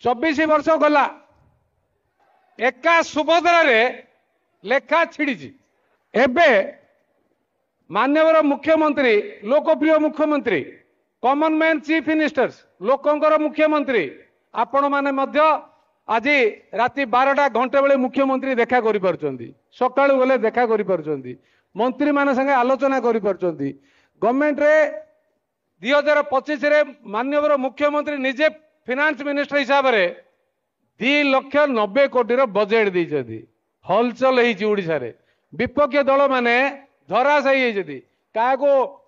24 वर्ष गला एका सुभद्रा रे लेखा छिड़ी एबे माननीय मुख्यमंत्री लोकप्रिय मुख्यमंत्री कॉमन मैन चीफ मिनिस्टर्स लोकंकर मुख्यमंत्री आपण माने मध्य आज राति 12टा घंटे बेले मुख्यमंत्री देखा करि परचंदी सकाळु गले देखा करि परचंदी मंत्री मान संगे आलोचना करि परचंदी गवर्नमेंट रे 2025 रे माननीय मुख्यमंत्री निजे फाइनेंस मिनिस्टर हिसाब रे 2,90,00,000 कोटी बजेट दी हलचल होड़शा विपक्ष दल माने धराशायी होती क्या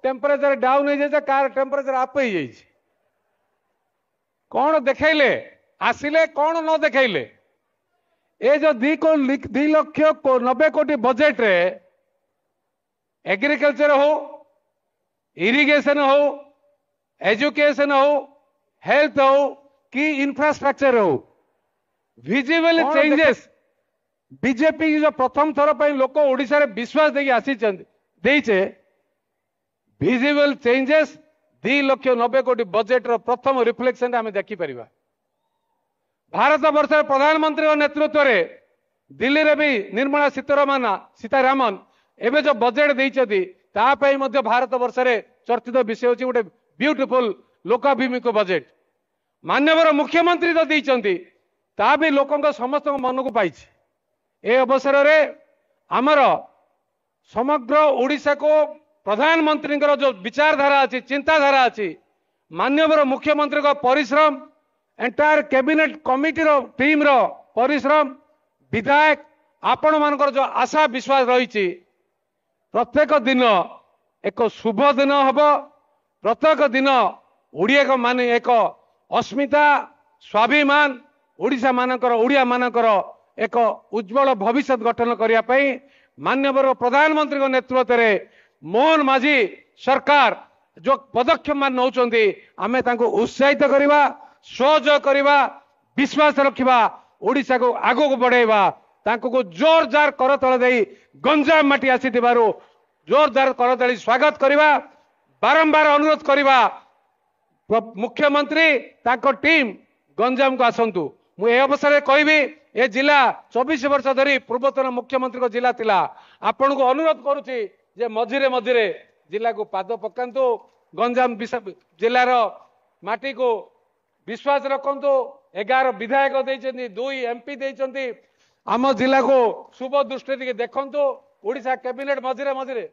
टेम्परेचर डाउन हो कार टेम्परेचर अप हो कौन देखले आसिले कौन न देखले ए जो 2,90,00,000 कोटी बजेट रे एग्रीकल्चर हो इरिगेशन हो एजुकेशन हो हेल्थ हो कि इंफ्रास्ट्रक्चर हो विजिबल चेंजेस बीजेपी जो प्रथम थर पर लोक ओडिशा रे विश्वास देखिए आसीचे विजिबल चेंजेस 2,90,00,000 कोटी बजेट रो प्रथम रिफ्लेक्शन आम देखिपर भारत वर्ष प्रधानमंत्री नेतृत्व रे दिल्ली रे भी निर्मला सीतारामन एवं जो बजेट देइछथि तापई मध्य भारत वर्ष रे चर्चित विषय होछि गोटे ब्यूटीफुल लोकाभिमुख बजेट माननीय मुख्यमंत्री तो देइछथि ता भी लोकंक समस्त मन को पाइछि ए अवसर रे आमर समग्र ओडिशा को प्रधानमंत्री जो विचारधारा अच्छी चिंताधारा अच्छी माननीय मुख्यमंत्री का परिश्रम एंटायर कैबिनेट कमिटी रो टीम रो परिश्रम विधायक आपण मानकर जो आशा विश्वास रही प्रत्येक दिन एक शुभ दिन हम प्रत्येक दिन ओडिया मान एक अस्मिता स्वाभिमान ओडिशा मानकर ओडिया मानकर एक उज्जवल भविष्य गठन करने माननीय प्रधानमंत्री नेतृत्व में मोहन माझी सरकार जो पदक्षेप मान नौचंदी आमे तांको उत्साहित करवा सहयोग करवा विश्वास रखिबा ओडिशा को आगो को बढ़ाइबा तांको को जोरदार करतल देई गंजाम माटी आसीथिबारो जोरदार करतली स्वागत करवा बारंबार अनुरोध करवा मुख्यमंत्री तांको टीम गंजाम को आसंतु मु ए अवसर में कहबी ए जिला 24 वर्ष धरी पूर्वतन मुख्यमंत्री को जिला थिला आपण को अनुरोध करूची जे मझिरे मझिरे जिला को पाद पकांतु गंजाम जिलार माटी को विश्वास रखंतु 11 विधायक देइछन्ती 2 एमपी देइछन्ती आम जिला को शुभ दृष्टि देखंतु ओडिशा कैबिनेट मझिरे मझिरे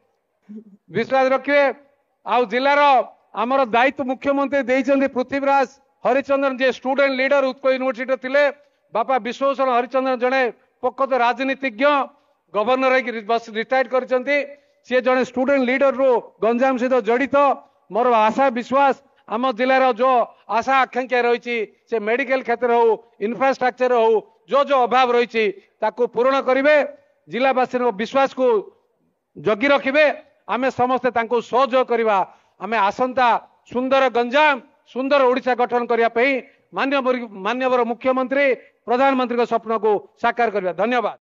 विश्वास रखिए आ जिलार आमर दायित्व मुख्यमंत्री देइछन्ती पृथ्वीराज हरिचंद्रन जे स्टूडेंट लीडर उत्कल यूनिवर्सिटी थिले बापा विश्वभूषण हरिचंद्रन जड़े प्रकृत राजनीतिज्ञ गवर्नर रिटायर्ड करछन्ती सी जड़े स्टूडेंट लीडर रो गंजाम सहित जड़ित मोर आशा विश्वास आम जिलार जो आशा आकांक्षा रही से मेडिकल क्षेत्र हो इंफ्रास्ट्रक्चर हो जो अभाव रही ताकू पूरण करेंगे जिलावासी विश्वास को जगी रखिए आमे समस्ते तांको सहयोग करवा आमे आसंता सुंदर गंजाम सुंदर ओडिशा गठन करने माननीय मुख्यमंत्री प्रधानमंत्री स्वप्न को साकार करवा। धन्यवाद।